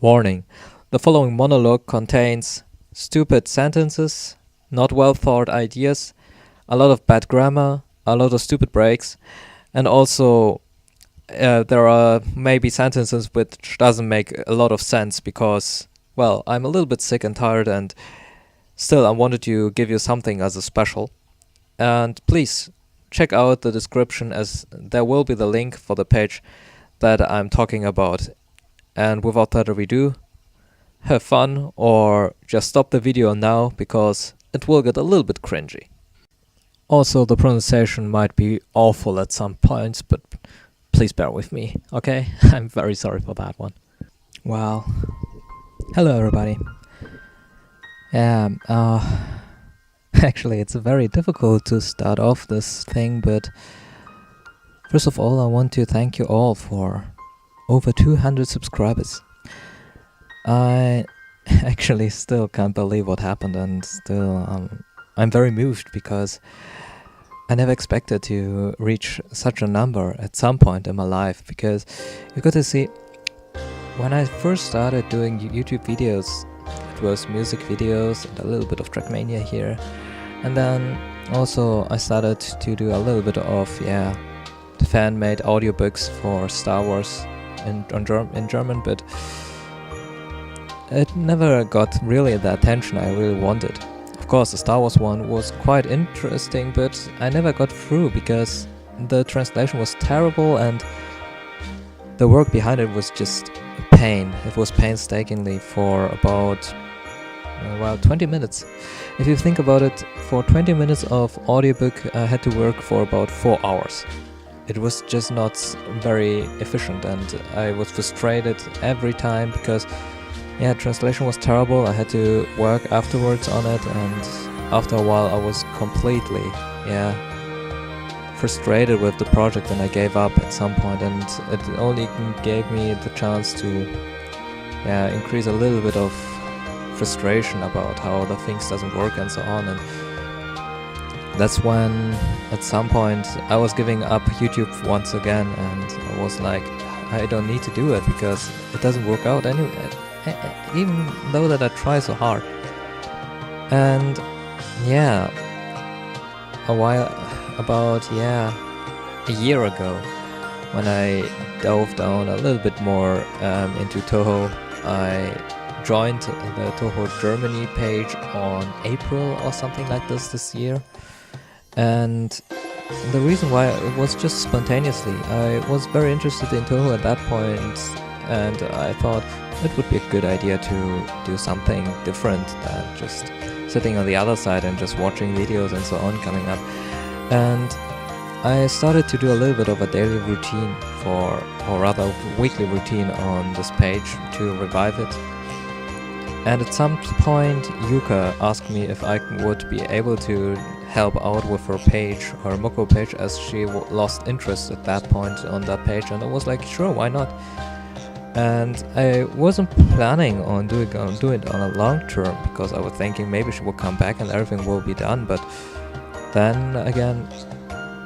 Warning: the following monologue contains stupid sentences, not well thought ideas, a lot of bad grammar, a lot of stupid breaks, and also there are maybe sentences which doesn't make a lot of sense because, well, I'm a little bit sick and tired, and still I wanted to give you something as a special. And please check out the description, as there will be the link for the page that I'm talking about. And without further ado, have fun or just stop the video now because it will get a little bit cringy. Also, the pronunciation might be awful at some points, but please bear with me, okay? I'm very sorry for that one. Well, hello everybody. Actually, it's very difficult to start off this thing, but first of all, I want to thank you all for over 200 subscribers. I actually still can't believe what happened, and still I'm very moved because I never expected to reach such a number at some point in my life, because you got to see, when I first started doing YouTube videos, it was music videos and a little bit of Trackmania here, and then also I started to do a little bit of the fan-made audiobooks for Star Wars in German, but it never got really the attention I really wanted. Of course, the Star Wars one was quite interesting, but I never got through because the translation was terrible and the work behind it was just a pain. It was painstakingly for about 20 minutes. If you think about it, for 20 minutes of audiobook I had to work for about 4 hours. It was just not very efficient, and I was frustrated every time because translation was terrible. I had to work afterwards on it, and after a while I was completely frustrated with the project, and I gave up at some point, and it only gave me the chance to increase a little bit of frustration about how the things doesn't work and so on. And that's when at some point I was giving up YouTube once again, and I was like, I don't need to do it because it doesn't work out anyway, even though that I try so hard. And about a year ago, when I dove down a little bit more into Toho, I joined the Toho Germany page on April or something like this year. And the reason why it was just spontaneously, I was very interested in Toho at that point, and I thought it would be a good idea to do something different than just sitting on the other side and just watching videos and so on coming up. And I started to do a little bit of a daily routine or rather weekly routine on this page to revive it. And at some point Yuka asked me if I would be able to help out with her page, her Moko page, as she lost interest at that point on that page, and I was like, sure, why not? And I wasn't planning on doing it on a long term, because I was thinking maybe she will come back and everything will be done, but then again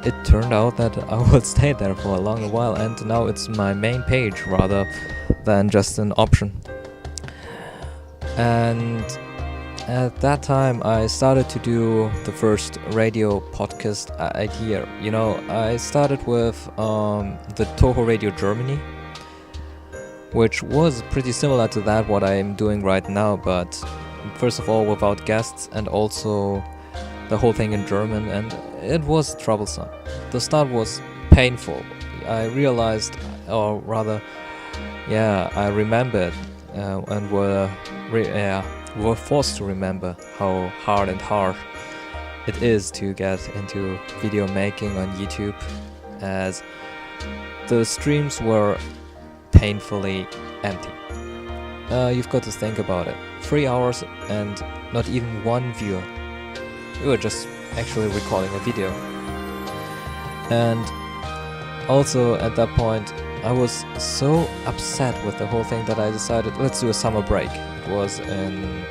it turned out that I would stay there for a long while, and now it's my main page rather than just an option. And at that time I started to do the first radio podcast idea. I started with the Toho Radio Germany, which was pretty similar to that what I'm doing right now, but first of all without guests, and also the whole thing in German, and it was troublesome. The start was painful. I realized, or rather I remembered and were forced to remember how hard and harsh it is to get into video making on YouTube, as the streams were painfully empty. You've got to think about it. 3 hours and not even one viewer. We were just actually recording a video. And also at that point I was so upset with the whole thing that I decided, let's do a summer break. It was in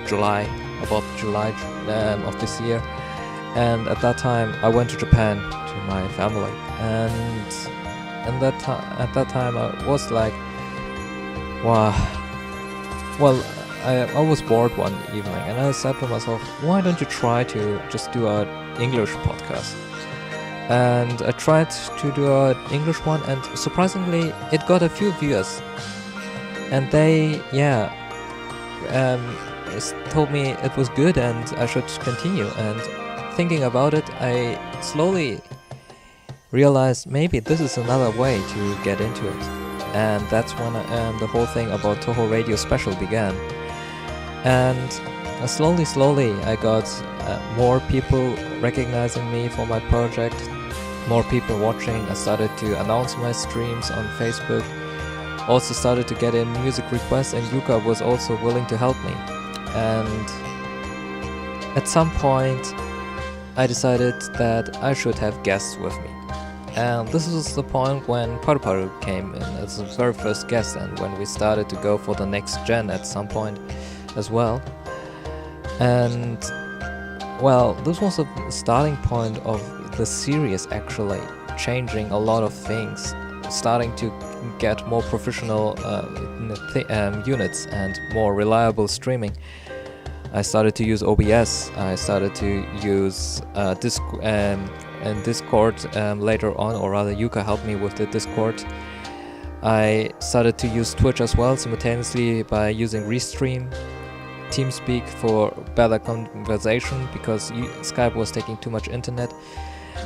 July, about July of this year, and at that time I went to Japan to my family, and at that time I was like, Wow. Well, I was bored one evening and I said to myself, why don't you try to just do an English podcast? And I tried to do an English one, and surprisingly, it got a few viewers. And they, told me it was good and I should continue. And thinking about it, I slowly realized maybe this is another way to get into it. And that's when the whole thing about Toho Radio Special began. And slowly I got more people recognizing me for my project, more people watching. I started to announce my streams on Facebook, also started to get in music requests, and Yuka was also willing to help me. And at some point I decided that I should have guests with me. And this was the point when Paru came in as the very first guest, and when we started to go for the next gen at some point as well. And well, this was a starting point of the series actually changing a lot of things, starting to get more professional units and more reliable streaming. I started to use OBS, I started to use Discord later on, or rather Yuka helped me with the Discord. I started to use Twitch as well simultaneously by using Restream, TeamSpeak for better conversation because Skype was taking too much internet,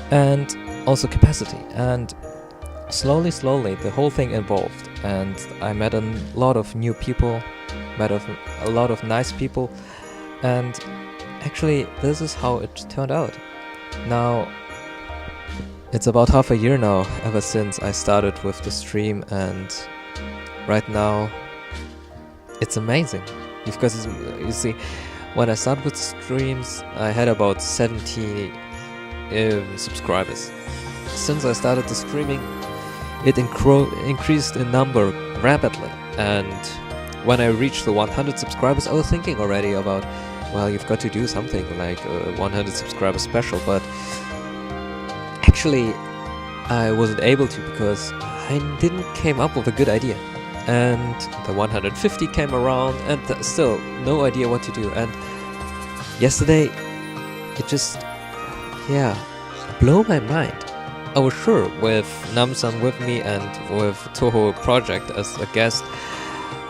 and also capacity. And slowly the whole thing evolved, and I met a lot of new people, met a lot of nice people, and actually this is how it turned out. Now it's about half a year now ever since I started with the stream, and right now it's amazing because you see, when I started with streams I had about 70 subscribers. Since I started the streaming, it increased in number rapidly, and when I reached the 100 subscribers I was thinking already about, well, you've got to do something like a 100 subscriber special, but actually I wasn't able to because I didn't came up with a good idea. And the 150 came around and still no idea what to do. And yesterday it just blew my mind. I was sure with Namsan with me and with Toho Project as a guest,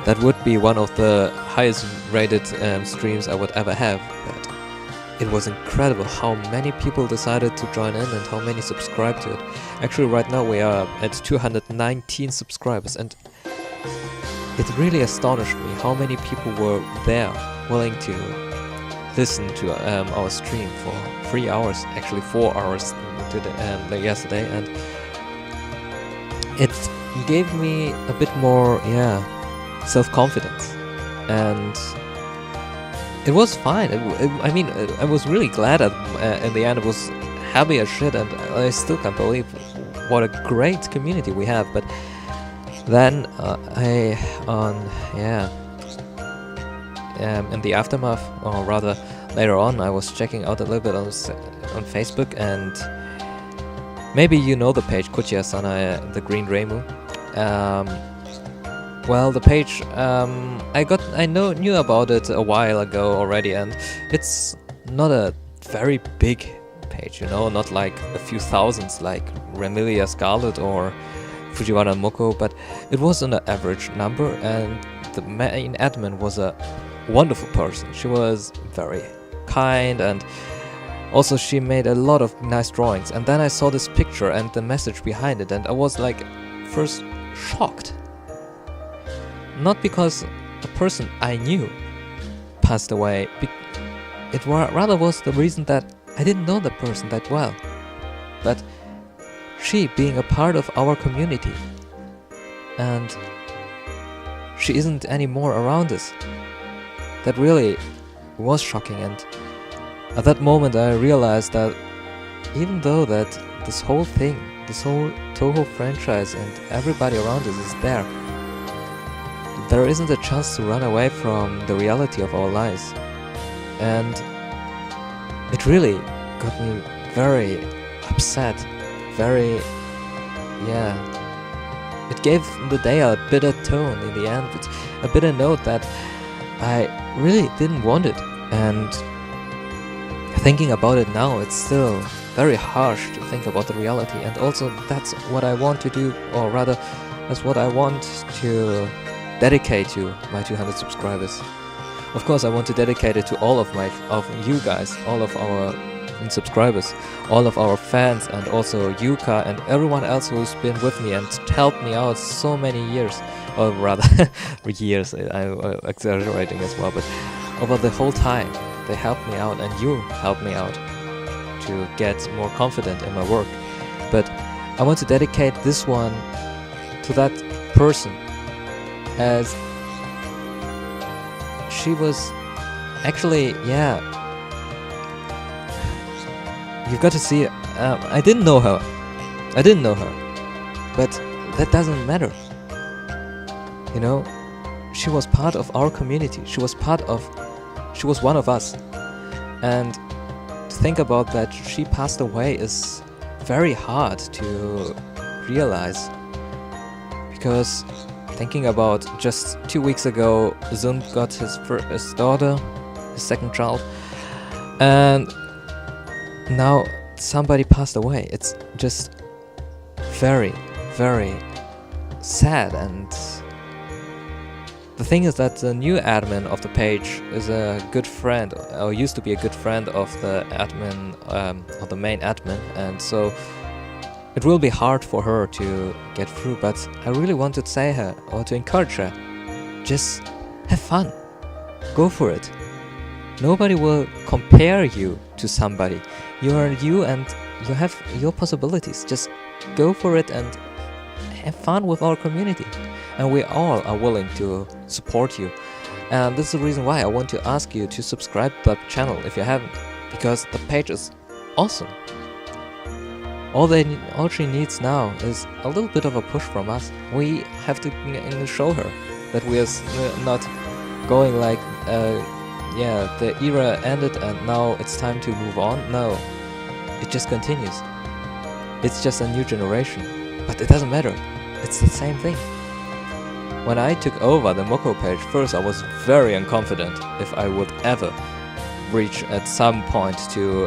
that would be one of the highest rated streams I would ever have. But it was incredible how many people decided to join in and how many subscribed to it. Actually right now we are at 219 subscribers, and it really astonished me how many people were there willing to listen to our stream for 3 hours, actually 4 hours yesterday, and it gave me a bit more self-confidence, and it was fine. I was really glad in the end. It was happy as shit, and I still can't believe what a great community we have. But then in the aftermath, or rather later on, I was checking out a little bit on Facebook, and maybe you know the page Q.Q I, the Green Rainbow. Well, the page I knew about it a while ago already, and it's not a very big page, not like a few thousands like Remilia Scarlet or Fujiwara Moko, but it was an average number, and the main admin was a wonderful person. She was very kind, and also she made a lot of nice drawings. And then I saw this picture and the message behind it, and I was like first shocked. Not because a person I knew passed away, it rather was the reason that I didn't know the person that well, but she being a part of our community, and she isn't anymore around us. That really was shocking, and at that moment I realized that even though that this whole thing, this whole Toho franchise and everybody around us is there isn't a chance to run away from the reality of our lives. And it really got me very upset, very it gave the day a bitter tone in the end. It's a bitter note that I really didn't want it. And thinking about it now, it's still very harsh to think about the reality. And also that's what I want to do, or rather that's what I want to dedicate to my 200 subscribers. Of course, I want to dedicate it to all of you guys, all of our subscribers, all of our fans, and also Yuka and everyone else who's been with me and helped me out so many years, or rather years, I'm exaggerating as well, but over the whole time they helped me out, and you helped me out to get more confident in my work. But I want to dedicate this one to that person, as she was actually, yeah, you've got to see it. I didn't know her, but that doesn't matter. You know, she was part of our community, she was one of us. And to think about that she passed away is very hard to realize, because thinking about just 2 weeks ago, Zund got his daughter, his second child, and now somebody passed away. It's just very, very sad. And the thing is that the new admin of the page is a good friend, or used to be a good friend of the admin, of the main admin, and so it will be hard for her to get through. But I really want to say her, or to encourage her, just have fun, go for it. Nobody will compare you to somebody. You are you, and you have your possibilities. Just go for it and have fun with our community. And we all are willing to support you. And this is the reason why I want to ask you to subscribe to the channel if you haven't, because the page is awesome. All she needs now is a little bit of a push from us. We have to show her that we are not going like, yeah, the era ended and now it's time to move on. No, it just continues. It's just a new generation. But it doesn't matter. It's the same thing. When I took over the Moko page, first I was very unconfident if I would ever reach at some point to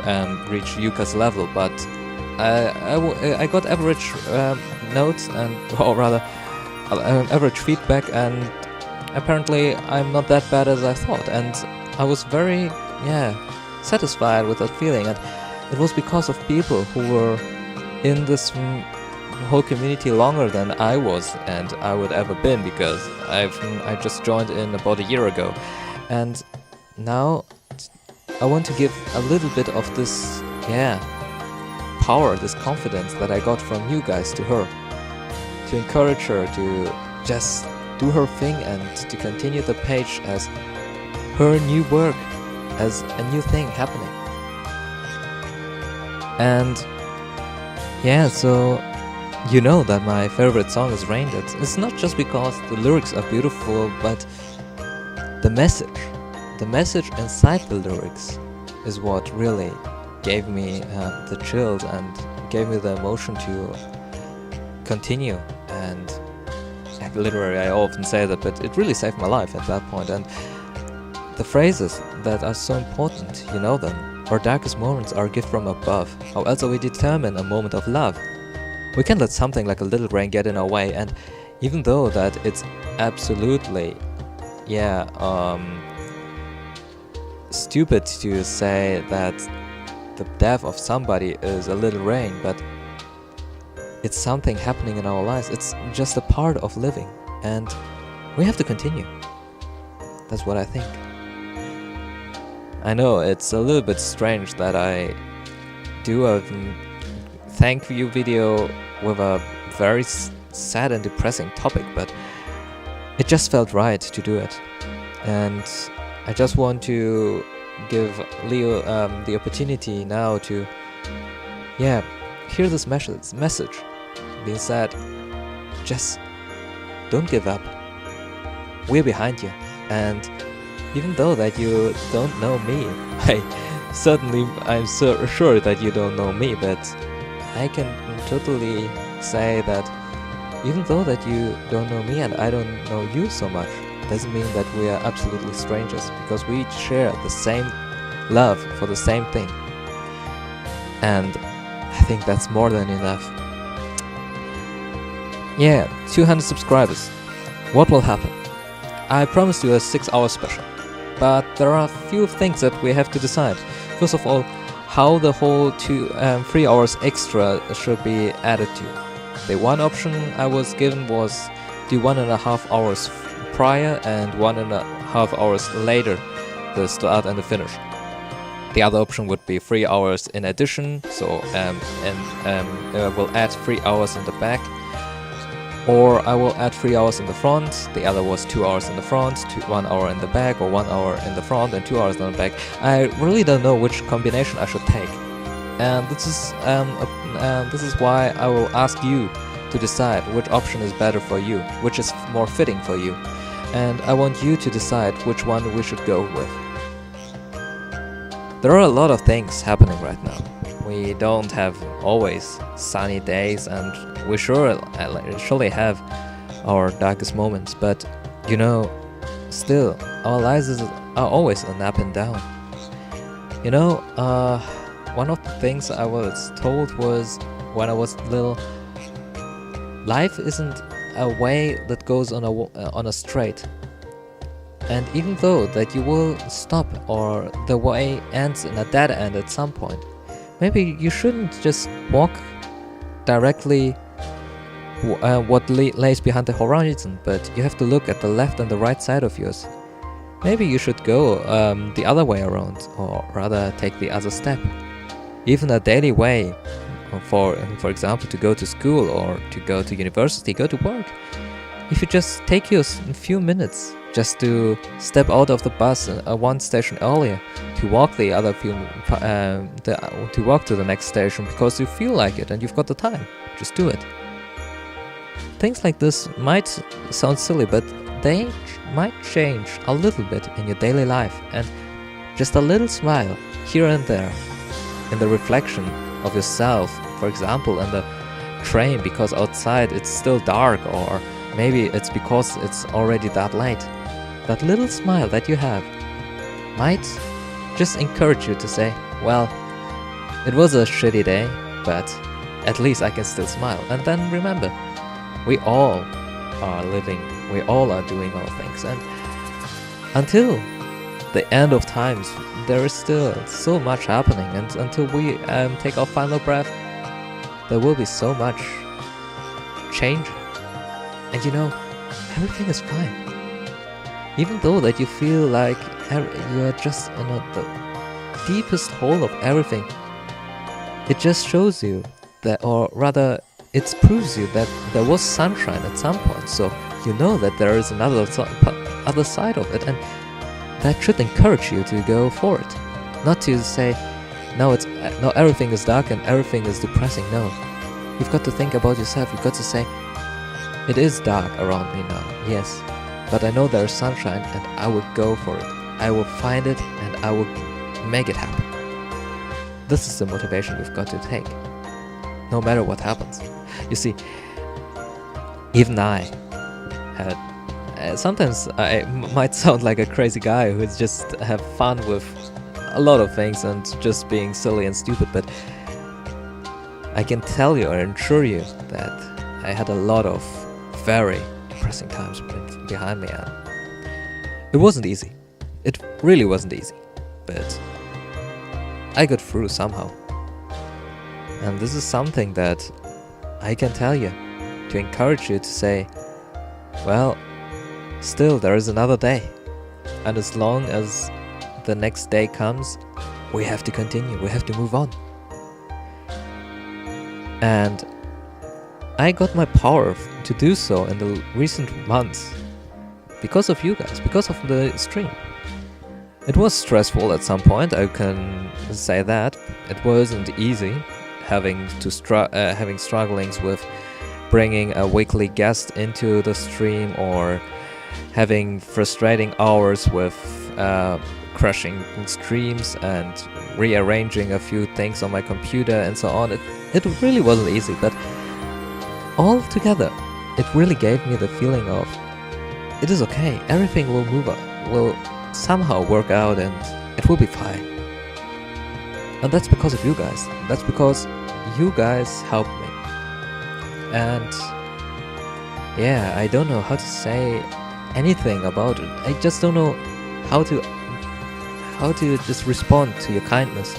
reach Yuka's level, but I got average notes, and, or rather average feedback, and apparently I'm not that bad as I thought, and I was very, yeah, satisfied with that feeling. And it was because of people who were in this whole community longer than I was and I would ever been, because I just joined in about a year ago. And now I want to give a little bit of this, yeah, power, this confidence that I got from you guys to her, to encourage her to just do her thing and to continue the page as her new work, as a new thing happening. And yeah, so you know that my favorite song is Rain Dead. It's not just because the lyrics are beautiful, but the message inside the lyrics is what really gave me the chills and gave me the emotion to continue. And literally, I often say that, but it really saved my life at that point. And the phrases that are so important, you know them. Our darkest moments are a gift from above. How else are we determine a moment of love? We can't let something like a little rain get in our way. And even though that it's absolutely, yeah, stupid to say that the death of somebody is a little rain, but it's something happening in our lives. It's just a part of living, and we have to continue. That's what I think. I know it's a little bit strange that I do a thank you video with a very sad and depressing topic, but it just felt right to do it. And I just want to give Leo the opportunity now to, yeah, hear this message being said. Just don't give up. We're behind you. And even though that you don't know me, I'm so sure that you don't know me, but I can totally say that Even though that you don't know me and I don't know you so much, doesn't mean that we are absolutely strangers, because we each share the same love for the same thing. And I think that's more than enough. Yeah, 200 subscribers. What will happen? I promised you a 6-hour special, but there are a few things that we have to decide. First of all, how the whole 3 hours extra should be added to. The one option I was given was do 1.5 hours prior and 1.5 hours later, the start and the finish. The other option would be 3 hours in addition, so we'll add 3 hours in the back, or I will add 3 hours in the front. The other was 2 hours in the front, 1 hour in the back, or 1 hour in the front and 2 hours in the back. I really don't know which combination I should take, and this is why I will ask you to decide which option is better for you, which is more fitting for you, and I want you to decide which one we should go with. There are a lot of things happening right now. We don't have always sunny days, and we surely have our darkest moments, but you know, still, our lives are always an up and down. You know, one of the things I was told was, when I was little, life isn't a way that goes on a straight. And even though that you will stop or the way ends in a dead end at some point, maybe you shouldn't just walk directly what lays behind the horizon, but you have to look at the left and the right side of yours. Maybe you should go the other way around, or rather take the other step. Even a daily way, for example, to go to school or to go to university, go to work. If you just take you a few minutes just to step out of the bus one station earlier, to walk the other to walk to the next station because you feel like it and you've got the time, just do it. Things like this might sound silly, but they might change a little bit in your daily life, and just a little smile here and there in the reflection of yourself, for example in the train because outside it's still dark, or maybe it's because it's already that late. That little smile that you have might just encourage you to say, well, it was a shitty day, but at least I can still smile. And then remember, we all are living, we all are doing our things, and until the end of times there is still so much happening, and until we take our final breath, there will be so much change. And you know, everything is fine. Even though that you feel like you are just in the deepest hole of everything, it just shows you that, or rather, it proves you that there was sunshine at some point. So you know that there is another other side of it, and that should encourage you to go for it. Not to say, no, everything is dark and everything is depressing. No, you've got to think about yourself. You've got to say, it is dark around me now, yes, but I know there is sunshine, and I will go for it. I will find it, and I will make it happen. This is the motivation you've got to take, no matter what happens. You see, even I had sometimes I might sound like a crazy guy who just have fun with a lot of things and just being silly and stupid, but I can tell you or assure you that I had a lot of very depressing times behind me, and it wasn't easy. It really wasn't easy, but I got through somehow. And this is something that I can tell you to encourage you to say, well, still there is another day, and as long as the next day comes, we have to continue, we have to move on. And I got my power to do so in the recent months because of you guys, because of the stream. It was stressful at some point, I can say that. It wasn't easy having strugglings with bringing a weekly guest into the stream, or having frustrating hours with crashing streams and rearranging a few things on my computer and so on. It really wasn't easy, but all together it really gave me the feeling of it is okay, everything will move up, will somehow work out, and it will be fine. And that's because of you guys. That's because you guys helped me. And yeah, I don't know how to say anything about it. I just don't know how to just respond to your kindness.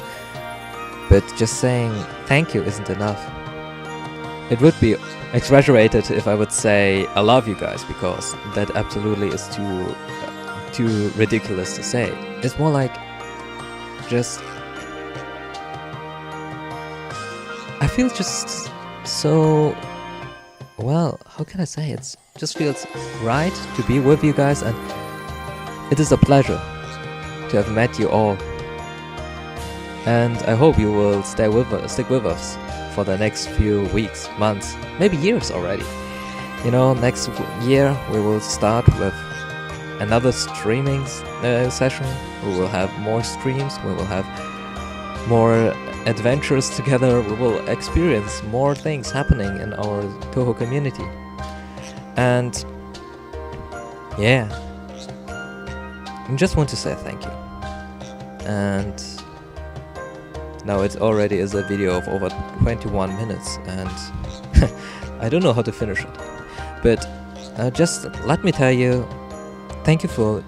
But just saying thank you isn't enough. It would be exaggerated if I would say I love you guys, because that absolutely is too ridiculous to say. It's more like just I feel just so, well, how can I say it? Just feels right to be with you guys, and it is a pleasure to have met you all. And I hope you will stick with us for the next few weeks, months, maybe years already. You know, next year we will start with another streaming session. We will have more streams, we will have more adventures together, we will experience more things happening in our Toho community. And yeah, I just want to say thank you. And now it already is a video of over 21 minutes, and I don't know how to finish it. But just let me tell you, thank you for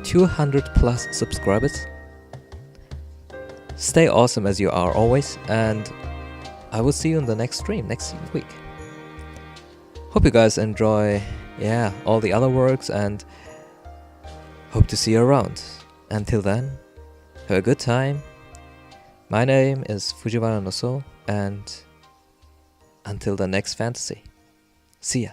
200 plus subscribers. Stay awesome as you are always, and I will see you in the next stream next week. Hope you guys enjoy, all the other works, and hope to see you around. Until then, have a good time. My name is Fujiwara no So, and until the next fantasy. See ya.